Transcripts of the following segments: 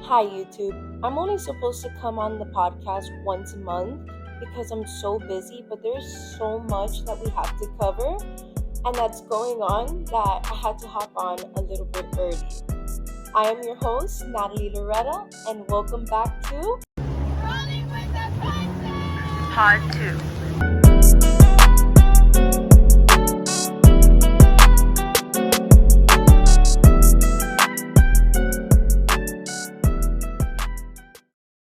Hi, YouTube. I'm only supposed to come on the podcast once a month because I'm so busy, but there's so much that we have to cover and that's going on that I had to hop on a little bit early. I am your host, Natalie Loretta, and welcome back to Rolling with the Punches! Pod 2.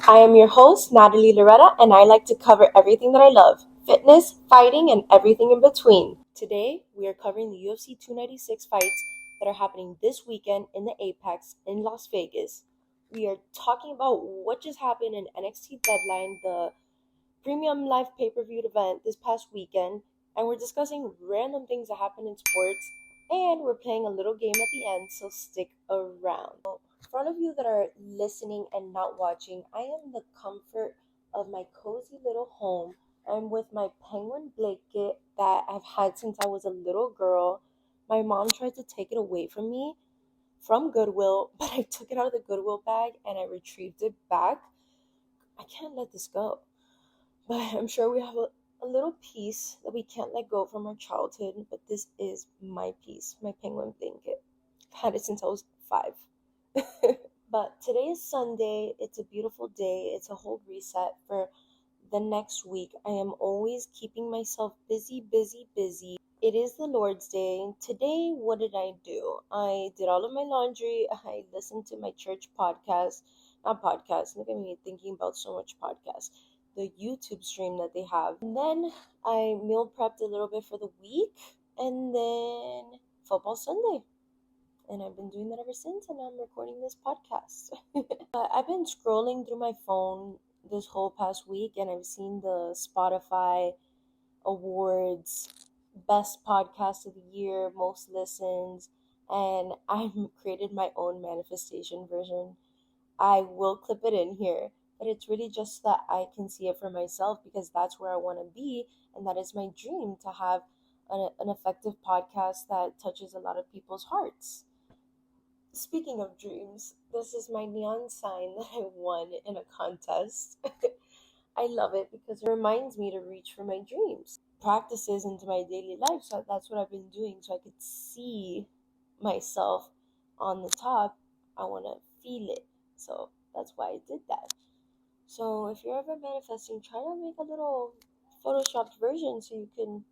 I am your host, Natalie Loretta, and I like to cover everything that I love: fitness, fighting, and everything in between. Today, we are covering the UFC 296 fights that are happening this weekend in the Apex in Las Vegas. We are talking about what just happened in NXT Deadline, the premium live pay-per-view event this past weekend, and we're discussing random things that happen in sports, and we're playing a little game at the end, so stick around. For all of you that are listening and not watching, I am the comfort of my cozy little home. I'm with my penguin blanket that I've had since I was a little girl. My mom tried to take it away from me from Goodwill, but I took it out of the Goodwill bag and I retrieved it back. I can't let this go. But I'm sure we have a little piece that we can't let go from our childhood, but this is my piece, my penguin blanket. I've had it since I was 5. But today is Sunday. It's a beautiful day. It's a whole reset for the next week. I am always keeping myself busy. It is the Lord's Day. Today, what did I do? I did all of my laundry. I listened to my church podcast. Not podcast. Look at me thinking about so much podcasts. The YouTube stream that they have. And then I meal prepped a little bit for the week. And then football Sunday. And I've been doing that ever since, and I'm recording this podcast. I've been scrolling through my phone this whole past week, and I've seen the Spotify awards, best podcast of the year, most listens, and I've created my own manifestation version. I will clip it in here, but it's really just that I can see it for myself because that's where I want to be, and that is my dream, to have an effective podcast that touches a lot of people's hearts. Speaking of dreams, this is my neon sign that I won in a contest. I love it because it reminds me to reach for my dreams. Practices into my daily life, so that's what I've been doing so I could see myself on the top. I want to feel it. So that's why I did that. So if you're ever manifesting, try to make a little photoshopped version so you can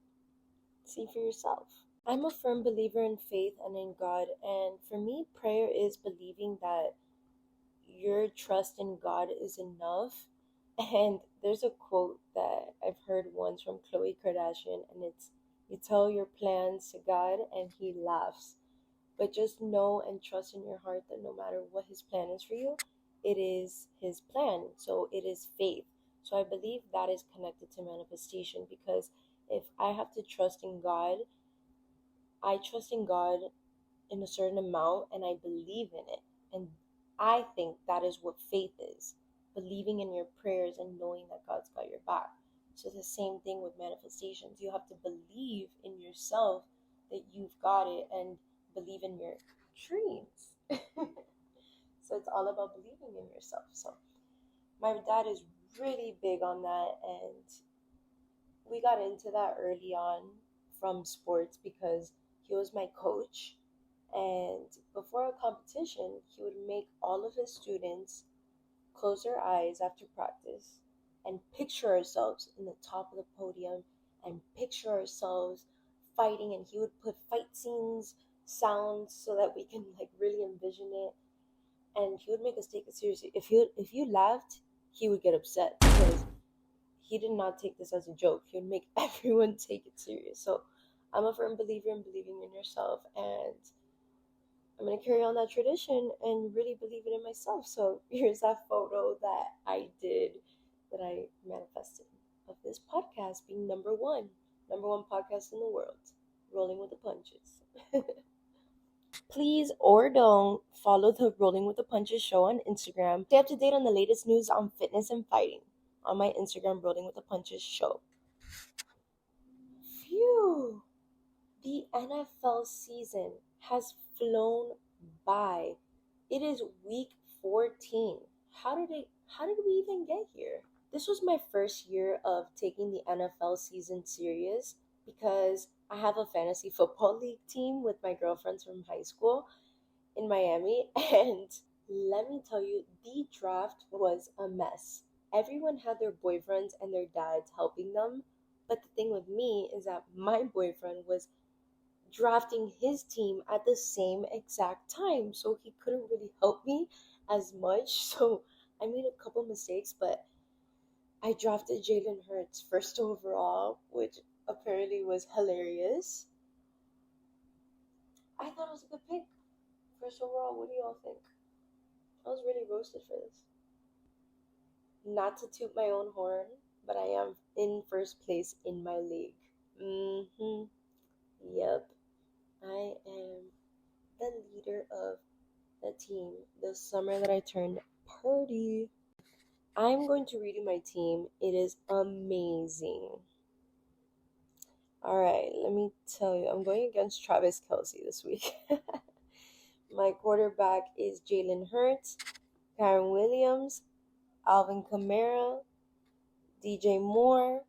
see for yourself. I'm a firm believer in faith and in God, and for me, prayer is believing that your trust in God is enough. And there's a quote that I've heard once from Khloe Kardashian, and it's, "You tell your plans to God and He laughs. But just know and trust in your heart that no matter what His plan is for you, it is His plan." So it is faith. So I believe that is connected to manifestation, because if I have to trust in God, I trust in God in a certain amount and I believe in it. And I think that is what faith is: believing in your prayers and knowing that God's got your back. So it's the same thing with manifestations. You have to believe in yourself that you've got it and believe in your dreams. So it's all about believing in yourself. So my dad is really big on that, and we got into that early on from sports because he was my coach. And before a competition, he would make all of his students close their eyes after practice and picture ourselves in the top of the podium and picture ourselves fighting. And he would put fight scenes, sounds, so that we can really envision it. And he would make us take it seriously. If you laughed, he would get upset because he did not take this as a joke. He would make everyone take it serious. So I'm a firm believer in believing in yourself, and I'm going to carry on that tradition and really believe it in myself. So here's that photo that I did, that I manifested, of this podcast being number one podcast in the world, Rolling with the Punches. Please or don't follow the Rolling with the Punches show on Instagram. Stay up to date on the latest news on fitness and fighting on my Instagram, Rolling with the Punches show. Phew! The NFL season has flown by. It is week 14. How did we even get here? This was my first year of taking the NFL season serious because I have a fantasy football league team with my girlfriends from high school in Miami, and let me tell you, the draft was a mess. Everyone had their boyfriends and their dads helping them, but the thing with me is that my boyfriend was drafting his team at the same exact time, so he couldn't really help me as much. So I made a couple mistakes, but I drafted Jalen Hurts first overall, which apparently was hilarious. I thought it was a good pick. First overall, what do y'all think? I was really roasted for this. Not to toot my own horn, but I am in first place in my league. Yep. I am the leader of the team the summer that I turned purdy. I'm going to read you my team. It is amazing. All right, let me tell you, I'm going against Travis Kelce this week. My quarterback is Jalen Hurts, Kyron Williams, Alvin Kamara, DJ Moore,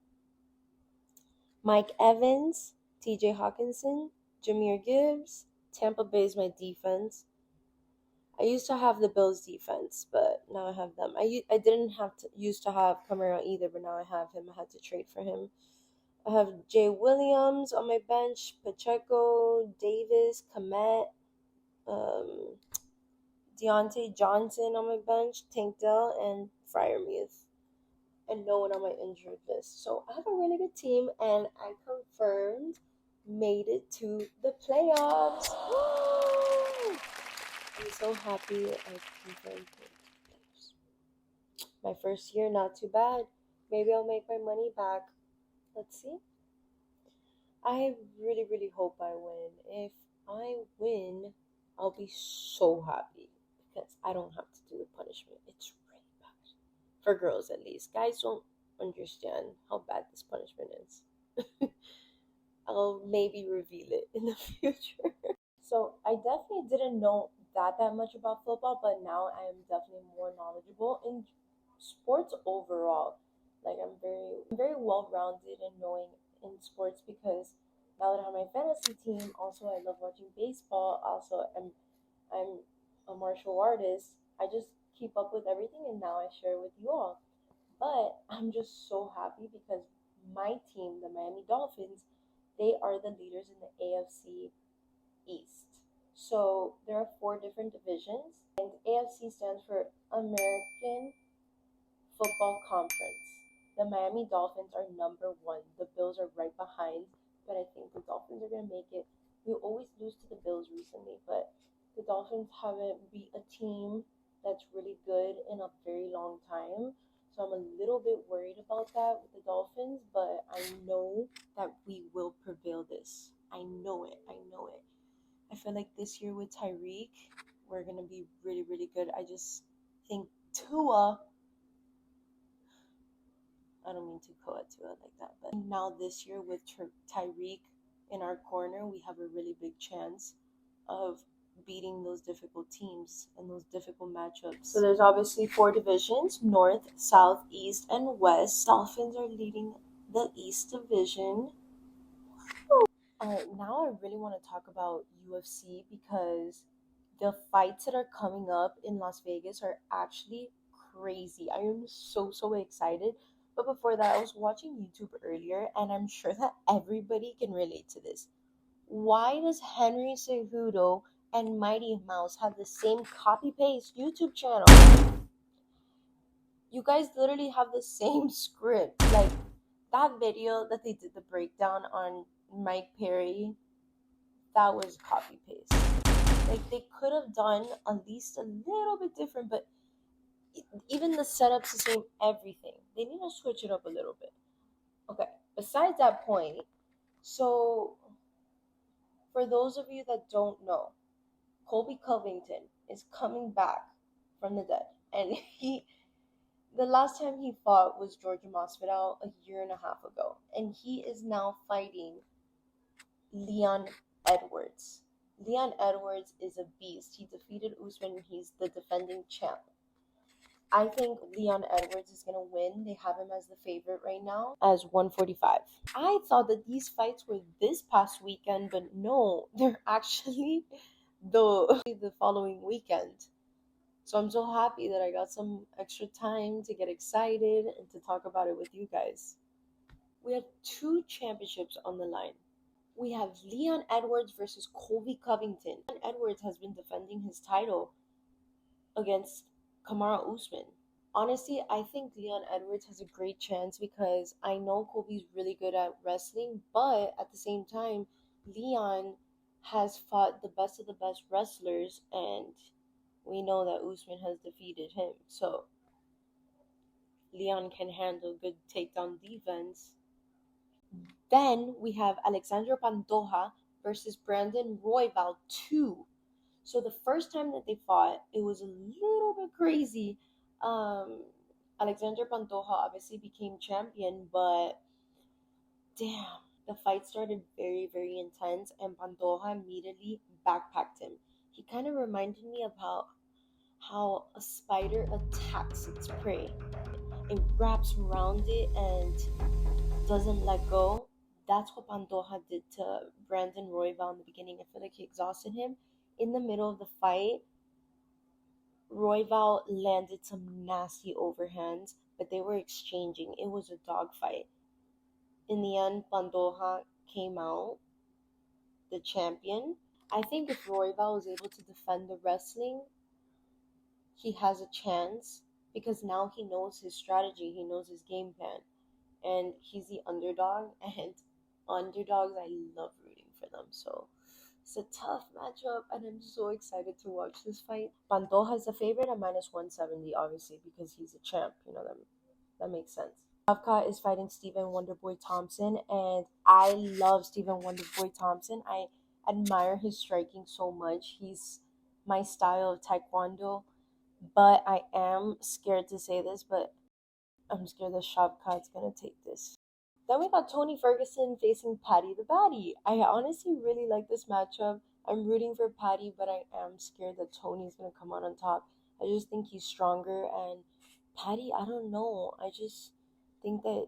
Mike Evans, TJ Hawkinson, Jameer Gibbs. Tampa Bay is my defense. I used to have the Bills defense, but now I have them. I didn't have to used to have Kamara either, but now I have him. I had to trade for him. I have Jay Williams on my bench, Pacheco, Davis, Komet, Deontay Johnson on my bench, Tank Dell, and Fryermuth, and no one on my injured list. So I have a really good team, and I confirmed made it to the playoffs. Woo! I'm so happy I confirmed it. My first year, not too bad. Maybe I'll make my money back. Let's see. I really, really hope I win. If I win, I'll be so happy because I don't have to do the punishment. It's really bad. For girls, at least. Guys don't understand how bad this punishment is. I'll maybe reveal it in the future. So I definitely didn't know that much about football, but now I am definitely more knowledgeable in sports overall. Like I'm very well rounded in knowing in sports because now that I have my fantasy team, also I love watching baseball. Also I'm a martial artist. I just keep up with everything and now I share with you all. But I'm just so happy because my team, the Miami Dolphins, they are the leaders in the AFC East. So there are four different divisions, and AFC stands for American Football Conference. The Miami Dolphins are number one. The Bills are right behind, but I think the Dolphins are going to make it. We always lose to the Bills recently, but the Dolphins haven't beat a team that's really good in a very long time. So I'm a little bit worried about that with the Dolphins, but I know that we will prevail this. I know it. I know it. I feel like this year with Tyreek, we're going to be really, really good. I just think Tua, I don't mean to call it Tua like that, but now this year with Tyreek in our corner, we have a really big chance of beating those difficult teams and those difficult matchups. So there's obviously four divisions: North, South, East, and West. Dolphins are leading the East Division. Now I really want to talk about UFC because the fights that are coming up in Las Vegas are actually crazy. I am so excited. But before that, I was watching YouTube earlier, and I'm sure that everybody can relate to this. Why does Henry Cejudo and Mighty Mouse have the same copy-paste YouTube channel? You guys literally have the same script. Like, that video that they did the breakdown on Mike Perry, that was copy paste. Like they could have done at least a little bit different, but even the setup's the same, everything. They need to switch it up a little bit. Okay, besides that point, so for those of you that don't know, Colby Covington is coming back from the dead. And the last time he fought was Georgia Masvidal a year and a half ago. And he is now fighting Leon Edwards. Leon Edwards is a beast. He defeated Usman. He's the defending champ. I think Leon Edwards is going to win. They have him as the favorite right now as 145. I thought that these fights were this past weekend, but no, they're actually the following weekend. So I'm so happy that I got some extra time to get excited and to talk about it with you guys. We have two championships on the line. We have Leon Edwards versus Colby Covington. Leon Edwards has been defending his title against Kamara Usman. Honestly, I think Leon Edwards has a great chance because I know Colby's really good at wrestling, but at the same time, Leon has fought the best of the best wrestlers, and we know that Usman has defeated him. So Leon can handle good takedown defense. Then we have Alexandre Pantoja versus Brandon Royval 2. So the first time that they fought, it was a little bit crazy. Um, Alexander Pantoja obviously became champion, but damn, the fight started very, very intense, and Pantoja immediately backpacked him. He kind of reminded me about how a spider attacks its prey. It wraps around it and doesn't let go. That's what Pantoja did to Brandon Royval in the beginning. I feel like he exhausted him. In the middle of the fight, Royval landed some nasty overhands, but they were exchanging. It was a dogfight. In the end, Pantoja came out the champion. I think if Royval was able to defend the wrestling, he has a chance because now he knows his strategy, he knows his game plan, and he's the underdog. And underdogs, I love rooting for them. So it's a tough matchup, and I'm so excited to watch this fight. Pantoja is the favorite at minus 170, obviously, because he's a champ. You know, that makes sense. Shavkat is fighting Stephen Wonderboy Thompson, and I love Stephen Wonderboy Thompson. I admire his striking so much. He's my style of taekwondo, but I am scared to say this, but I'm scared that Shavkat's gonna take this. Then we got Tony Ferguson facing Patty the Batty. I honestly really like this matchup. I'm rooting for Patty, but I am scared that Tony's gonna come out on top. I just think he's stronger, and Patty, I don't know. I just think that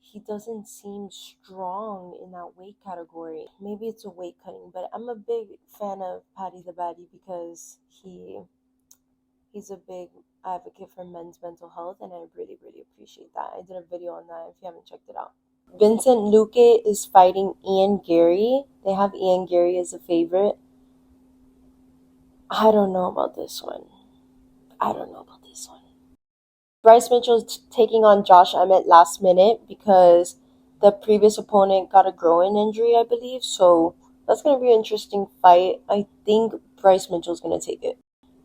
he doesn't seem strong in that weight category. Maybe it's a weight cutting, but I'm a big fan of Patty the Batty because he's a big advocate for men's mental health, and I really, really appreciate that. I did a video on that if you haven't checked it out. Vincent Luque is fighting Ian Gary. They have Ian Gary as a favorite. I don't know about this one. Bryce Mitchell's taking on Josh Emmett last minute because the previous opponent got a groin injury, I believe. So that's going to be an interesting fight. I think Bryce Mitchell's going to take it.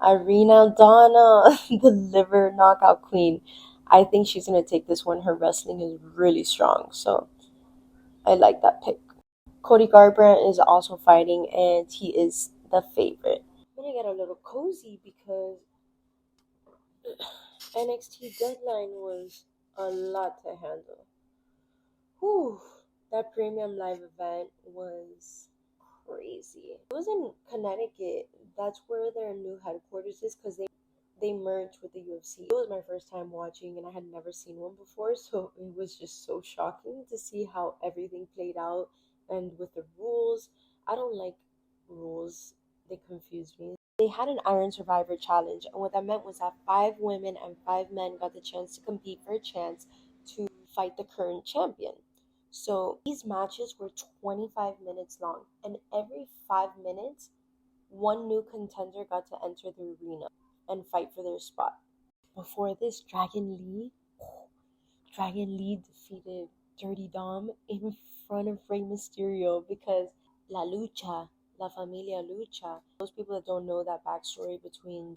Irina Aldana, the liver knockout queen. I think she's going to take this one. Her wrestling is really strong. So I like that pick. Cody Garbrandt is also fighting, and he is the favorite. I'm going to get a little cozy because NXT deadline was a lot to handle. Whew, that premium live event was crazy. It was in Connecticut. That's where their new headquarters is because they merged with the UFC. It was my first time watching, and I had never seen one before, so it was just so shocking to see how everything played out and with the rules. I don't like rules, they confuse me. They had an Iron Survivor challenge, and what that meant was that 5 women and 5 men got the chance to compete for a chance to fight the current champion. So these matches were 25 minutes long, and every 5 minutes, one new contender got to enter the arena and fight for their spot. Before this, Dragon Lee defeated Dirty Dom in front of Rey Mysterio because La Familia Lucha. Those people that don't know that backstory between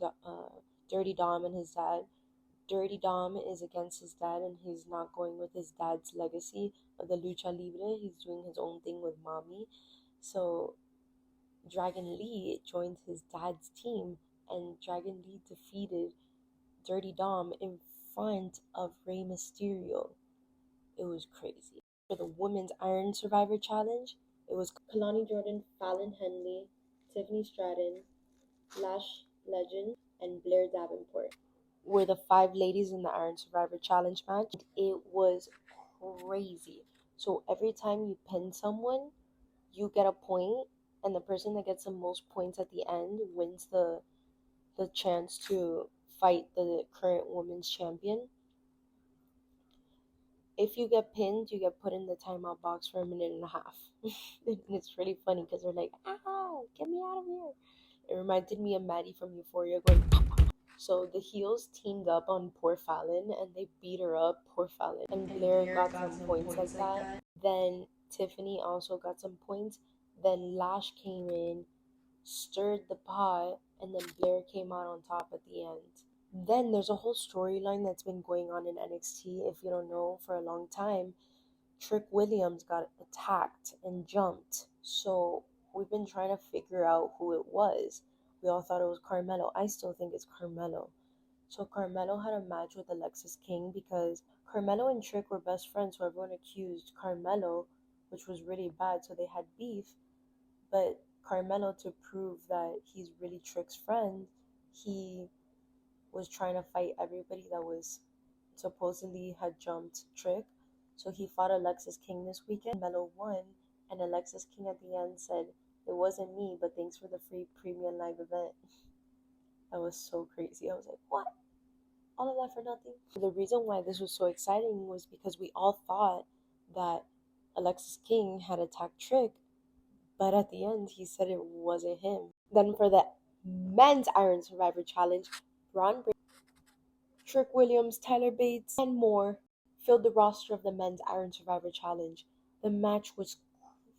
Dirty Dom and his dad, Dirty Dom is against his dad and he's not going with his dad's legacy of the Lucha Libre. He's doing his own thing with Mommy. So Dragon Lee joined his dad's team, and Dragon Lee defeated Dirty Dom in front of Rey Mysterio. It was crazy. For the Women's Iron Survivor Challenge, it was Kalani Jordan, Fallon Henley, Tiffany Stratton, Lash Legend, and Blair Davenport. were the 5 ladies in the Iron Survivor Challenge match. It was crazy. So every time you pin someone, you get a point, and the person that gets the most points at the end wins the chance to fight the current women's champion. If you get pinned, you get put in the timeout box for a minute and a half. And it's really funny because they're like, "Ow, get me out of here." It reminded me of Maddie from Euphoria going. So the heels teamed up on poor Fallon and they beat her up, poor Fallon. And Blair got some points like that. Then Tiffany also got some points. Then Lash came in, stirred the pot, and then Blair came out on top at the end. Then there's a whole storyline that's been going on in NXT, if you don't know, for a long time. Trick Williams got attacked and jumped. So we've been trying to figure out who it was. We all thought it was Carmelo. I still think it's Carmelo. So Carmelo had a match with Alexis King because Carmelo and Trick were best friends, so everyone accused Carmelo, which was really bad, so they had beef. But Carmelo, to prove that he's really Trick's friend, he was trying to fight everybody that was supposedly had jumped Trick. So he fought Alexis King this weekend. Melo won, and Alexis King at the end said, "It wasn't me, but thanks for the free premium live event." That was so crazy. I was like, what? All of that for nothing? The reason why this was so exciting was because we all thought that Alexis King had attacked Trick, but at the end he said it wasn't him. Then for the men's Iron Survivor Challenge, Braun Breaker, Trick Williams, Tyler Bates, and more filled the roster of the men's Iron Survivor Challenge. The match was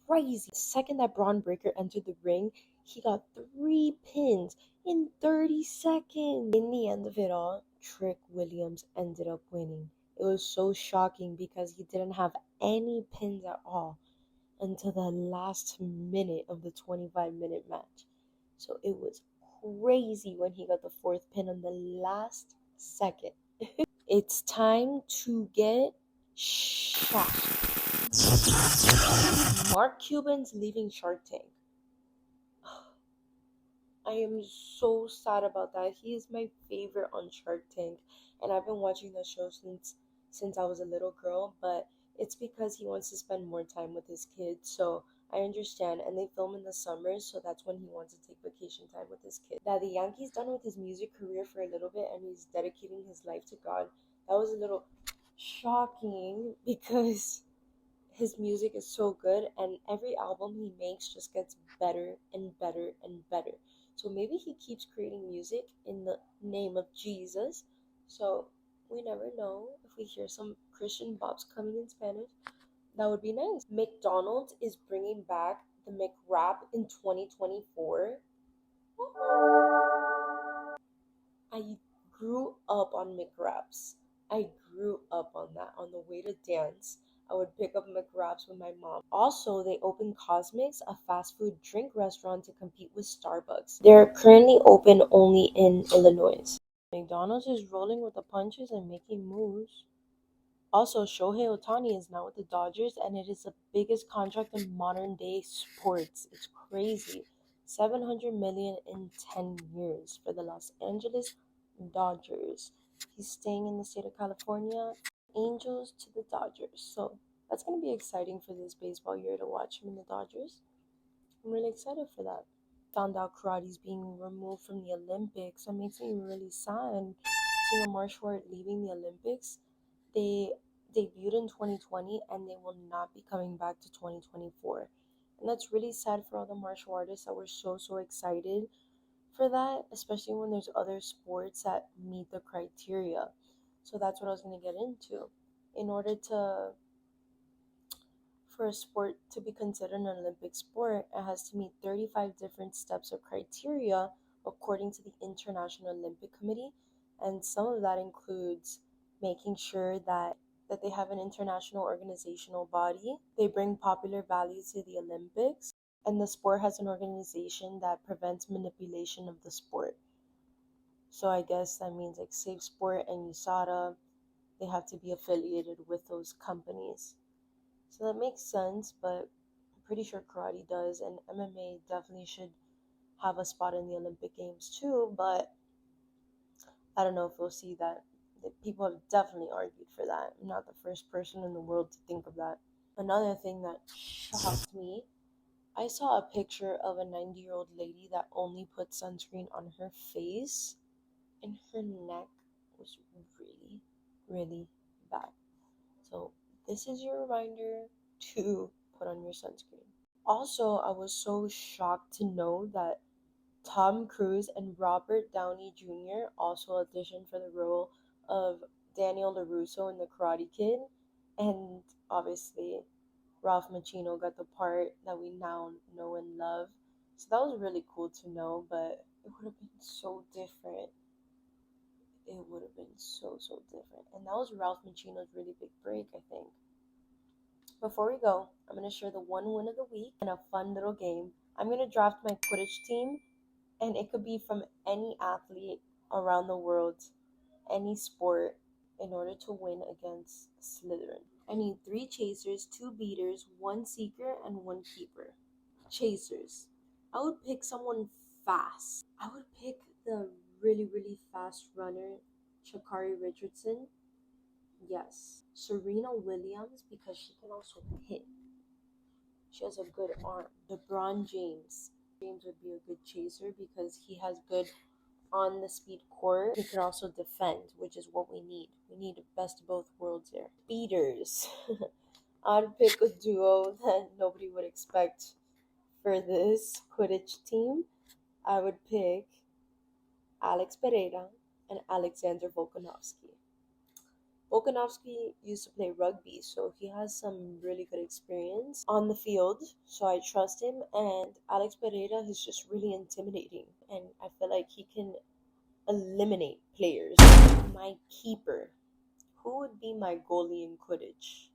crazy. The second that Braun Breaker entered the ring, he got 3 pins in 30 seconds. In the end of it all, Trick Williams ended up winning. It was so shocking because he didn't have any pins at all until the last minute of the 25-minute match. So it was crazy when he got the 4th pin on the last second. It's time to get shocked. Mark Cuban's leaving Shark Tank. I am so sad about that. He is my favorite on Shark Tank, and I've been watching the show since I was a little girl, but it's because he wants to spend more time with his kids, so I understand. And they film in the summers, so that's when he wants to take vacation time with his kids. That the Yankees done with his music career for a little bit and he's dedicating his life to God, that was a little shocking because his music is so good and every album he makes just gets better and better and better. So maybe he keeps creating music in the name of Jesus. So we never know if we hear some Christian bops coming in Spanish. That would be nice. McDonald's is bringing back the McWrap in 2024. I grew up on McWraps. I grew up on that. On the way to dance, I would pick up McWraps with my mom. Also, they opened Cosmics, a fast food drink restaurant, to compete with Starbucks. They're currently open only in Illinois. McDonald's is rolling with the punches and making moves. Also, Shohei Ohtani is now with the Dodgers, and it is the biggest contract in modern day sports. It's crazy. $700 million in 10 years for the Los Angeles Dodgers. He's staying in the state of California. Angels to the Dodgers. So that's going to be exciting for this baseball year to watch him in the Dodgers. I'm really excited for that. Found out karate's being removed from the Olympics. That makes me really sad. Seeing a martial art leaving the Olympics. They debuted in 2020 and they will not be coming back to 2024. And that's really sad for all the martial artists that were so excited for that, especially when there's other sports that meet the criteria. So that's what I was going to get into. In order for a sport to be considered an Olympic sport, it has to meet 35 different steps of criteria according to the International Olympic Committee. And some of that includes making sure that they have an international organizational body. They bring popular values to the Olympics. And the sport has an organization that prevents manipulation of the sport. So I guess that means like Safe Sport and USADA, they have to be affiliated with those companies. So that makes sense, but I'm pretty sure karate does, and MMA definitely should have a spot in the Olympic Games too, but I don't know if we'll see that. People have definitely argued for that. I'm not the first person in the world to think of that. Another thing that shocked me, I saw a picture of a 90-year-old lady that only put sunscreen on her face, and her neck was really, really bad. So this is your reminder to put on your sunscreen. Also, I was so shocked to know that Tom Cruise and Robert Downey Jr. also auditioned for the role of Daniel LaRusso in The Karate Kid, and obviously Ralph Macchino got the part that we now know and love. So that was really cool to know, but it would have been so different. It would have been so different. And that was Ralph Macchino's really big break, I think. Before we go, I'm going to share the one win of the week and a fun little game. I'm going to draft my Quidditch team, and it could be from any athlete around the world, any sport, in order to win against Slytherin. I need 3 chasers, 2 beaters, 1 seeker, and 1 keeper. Chasers. I would pick someone fast. I would pick the really fast runner, Sha'Carri Richardson. Yes. Serena Williams, because she can also hit. She has a good arm. LeBron James. James would be a good chaser because he has good on the speed court. He can also defend, which is what we need. We need the best of both worlds there. Beaters. I'd pick a duo that nobody would expect for this Quidditch team. I would pick Alex Pereira and Alexander Volkanovski. Volkanovski used to play rugby, so he has some really good experience on the field, so I trust him. And Alex Pereira is just really intimidating, and I feel like he can eliminate players. My keeper. Who would be my goalie in Quidditch?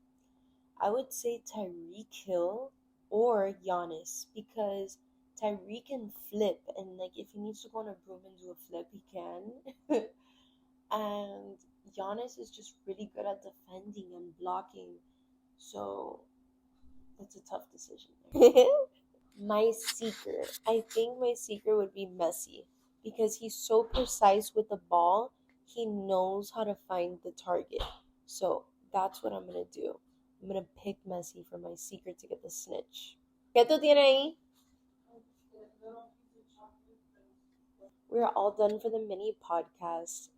I would say Tyreek Hill or Giannis, because Tyreek can flip, and like if he needs to go on a broom and do a flip, he can. And Giannis is just really good at defending and blocking, so that's a tough decision there. My seeker. I think my seeker would be Messi, because he's so precise with the ball. He knows how to find the target. So that's what I'm going to do. I'm going to pick Messi for my seeker to get the snitch. ¿Qué tú tienes ahí? We're all done for the mini podcast.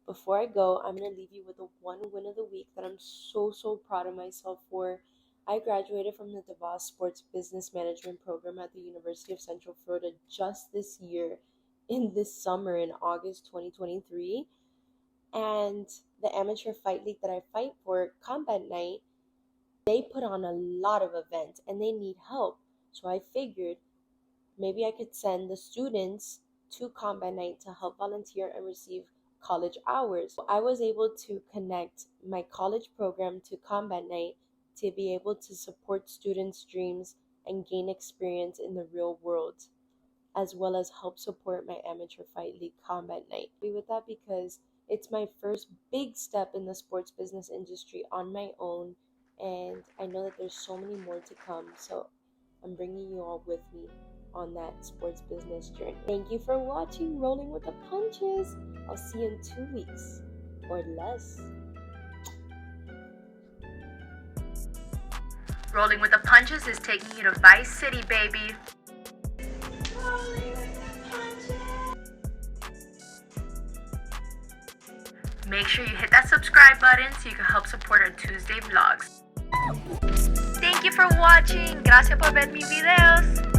Before I go, I'm going to leave you with the one win of the week that I'm so proud of myself for. I graduated from the DeVos Sports Business Management program at the University of Central Florida just this year, in this summer, in August 2023. And the amateur fight league that I fight for, Combat Night, they put on a lot of events and they need help. So I figured maybe I could send the students to Combat Night to help volunteer and receive college hours. I was able to connect my college program to Combat Night to be able to support students' dreams and gain experience in the real world, as well as help support my amateur fight league Combat Night. With that, because it's my first big step in the sports business industry on my own, and I know that there's so many more to come, so I'm bringing you all with me on that sports business journey. Thank you for watching Rolling with the Punches. I'll see you in 2 weeks or less. Rolling with the Punches is taking you to Vice City, baby. Rolling with the punches. Make sure you hit that subscribe button so you can help support our Tuesday vlogs. Thank you for watching. Gracias por ver mis videos.